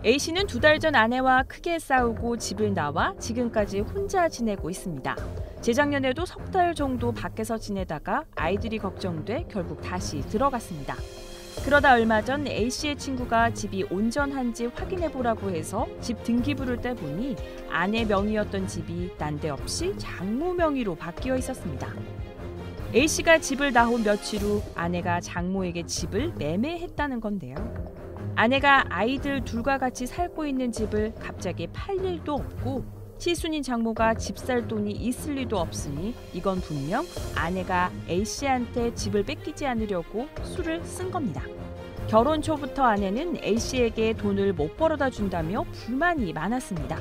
A씨는 2달 전 아내와 크게 싸우고 집을 나와 지금까지 혼자 지내고 있습니다. 재작년에도 3달 정도 밖에서 지내다가 아이들이 걱정돼 결국 다시 들어갔습니다. 그러다 얼마 전 A씨의 친구가 집이 온전한지 확인해보라고 해서 집 등기부를 떼보니 아내 명의였던 집이 난데없이 장모 명의로 바뀌어 있었습니다. A씨가 집을 나온 며칠 후 아내가 장모에게 집을 매매했다는 건데요. 아내가 아이들 둘과 같이 살고 있는 집을 갑자기 팔 일도 없고 시순인 장모가 집 살 돈이 있을 리도 없으니 이건 분명 아내가 A씨한테 집을 뺏기지 않으려고 수를 쓴 겁니다. 결혼 초부터 아내는 A씨에게 돈을 못 벌어다 준다며 불만이 많았습니다.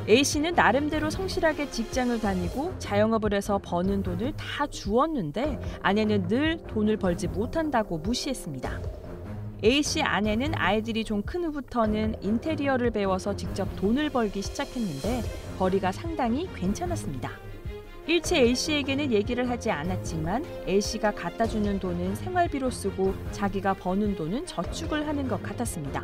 A씨는 나름대로 성실하게 직장을 다니고 자영업을 해서 버는 돈을 다 주었는데 아내는 늘 돈을 벌지 못한다고 무시했습니다. A씨 아내는 아이들이 좀 큰 후부터는 인테리어를 배워서 직접 돈을 벌기 시작했는데 벌이가 상당히 괜찮았습니다. 일체 A씨에게는 얘기를 하지 않았지만 A씨가 갖다 주는 돈은 생활비로 쓰고 자기가 버는 돈은 저축을 하는 것 같았습니다.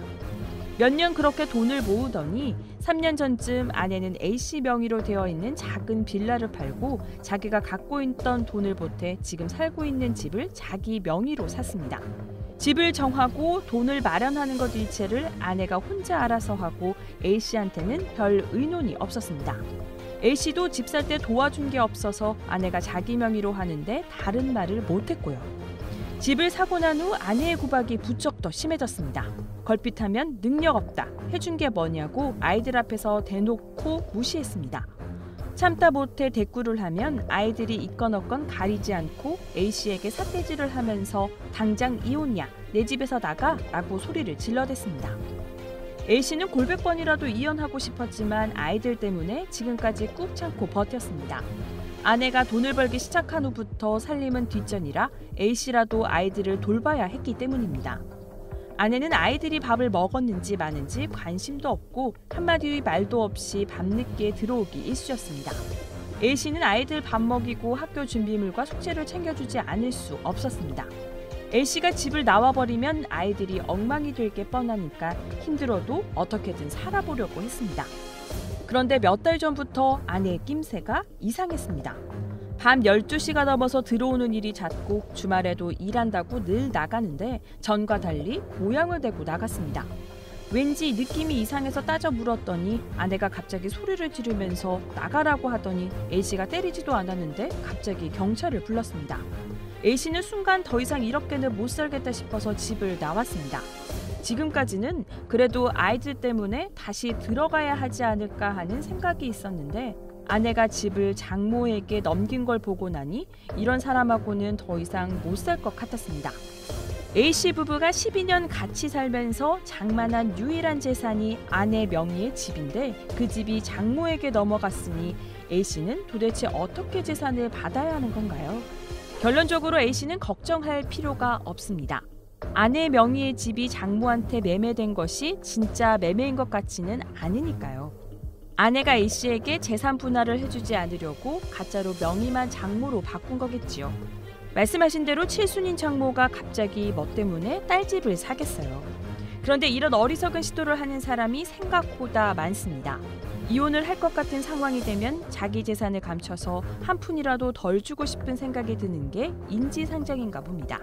몇 년 그렇게 돈을 모으더니 3년 전쯤 아내는 A씨 명의로 되어 있는 작은 빌라를 팔고 자기가 갖고 있던 돈을 보태 지금 살고 있는 집을 자기 명의로 샀습니다. 집을 정하고 돈을 마련하는 것 일체를 아내가 혼자 알아서 하고 A씨한테는 별 의논이 없었습니다. A씨도 집 살 때 도와준 게 없어서 아내가 자기 명의로 하는데 다른 말을 못했고요. 집을 사고 난 후 아내의 구박이 부쩍 더 심해졌습니다. 걸핏하면 능력 없다, 해준 게 뭐냐고 아이들 앞에서 대놓고 무시했습니다. 참다 못해 대꾸를 하면 아이들이 있건 없건 가리지 않고 A씨에게 삿대질을 하면서 당장 이혼이야, 내 집에서 나가 라고 소리를 질러댔습니다. A씨는 골백 번이라도 이혼하고 싶었지만 아이들 때문에 지금까지 꾹 참고 버텼습니다. 아내가 돈을 벌기 시작한 후부터 살림은 뒷전이라 A씨라도 아이들을 돌봐야 했기 때문입니다. 아내는 아이들이 밥을 먹었는지 마는지 관심도 없고 한마디 말도 없이 밤늦게 들어오기 일쑤였습니다. A씨는 아이들 밥 먹이고 학교 준비물과 숙제를 챙겨주지 않을 수 없었습니다. A씨가 집을 나와버리면 아이들이 엉망이 될 게 뻔하니까 힘들어도 어떻게든 살아보려고 했습니다. 그런데 몇 달 전부터 아내의 낌새가 이상했습니다. 밤 12시가 넘어서 들어오는 일이 잦고 주말에도 일한다고 늘 나가는데 전과 달리 모양을 대고 나갔습니다. 왠지 느낌이 이상해서 따져 물었더니 아내가 갑자기 소리를 지르면서 나가라고 하더니 A씨가 때리지도 않았는데 갑자기 경찰을 불렀습니다. A씨는 순간 더 이상 이렇게는 못 살겠다 싶어서 집을 나왔습니다. 지금까지는 그래도 아이들 때문에 다시 들어가야 하지 않을까 하는 생각이 있었는데 아내가 집을 장모에게 넘긴 걸 보고 나니 이런 사람하고는 더 이상 못 살 것 같았습니다. A씨 부부가 12년 같이 살면서 장만한 유일한 재산이 아내 명의의 집인데 그 집이 장모에게 넘어갔으니 A씨는 도대체 어떻게 재산을 받아야 하는 건가요? 결론적으로 A씨는 걱정할 필요가 없습니다. 아내 명의의 집이 장모한테 매매된 것이 진짜 매매인 것 같지는 않으니까요. 아내가 A씨에게 재산 분할을 해주지 않으려고 가짜로 명의만 장모로 바꾼 거겠지요. 말씀하신 대로 칠순인 장모가 갑자기 뭐 때문에 딸집을 사겠어요. 그런데 이런 어리석은 시도를 하는 사람이 생각보다 많습니다. 이혼을 할 것 같은 상황이 되면 자기 재산을 감춰서 한 푼이라도 덜 주고 싶은 생각이 드는 게 인지상정인가 봅니다.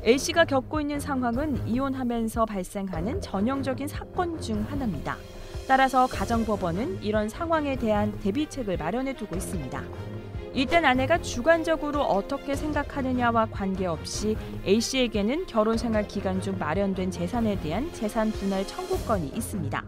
A씨가 겪고 있는 상황은 이혼하면서 발생하는 전형적인 사건 중 하나입니다. 따라서 가정법원은 이런 상황에 대한 대비책을 마련해 두고 있습니다. 일단 아내가 주관적으로 어떻게 생각하느냐와 관계없이 A씨에게는 결혼생활 기간 중 마련된 재산에 대한 재산 분할 청구권이 있습니다.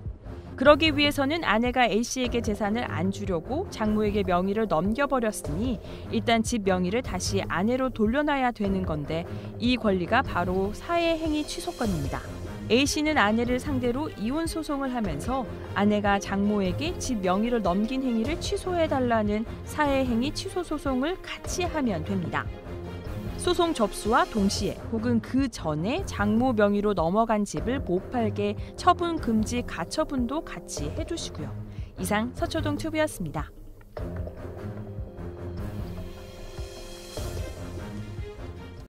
그러기 위해서는 아내가 A씨에게 재산을 안 주려고 장모에게 명의를 넘겨버렸으니 일단 집 명의를 다시 아내로 돌려놔야 되는 건데 이 권리가 바로 사회행위 취소권입니다. A씨는 아내를 상대로 이혼 소송을 하면서 아내가 장모에게 집 명의를 넘긴 행위를 취소해달라는 사회행위 취소 소송을 같이 하면 됩니다. 소송 접수와 동시에 혹은 그 전에 장모 명의로 넘어간 집을 못 팔게 처분 금지 가처분도 같이 해두시고요. 이상 서초동 튜브였습니다.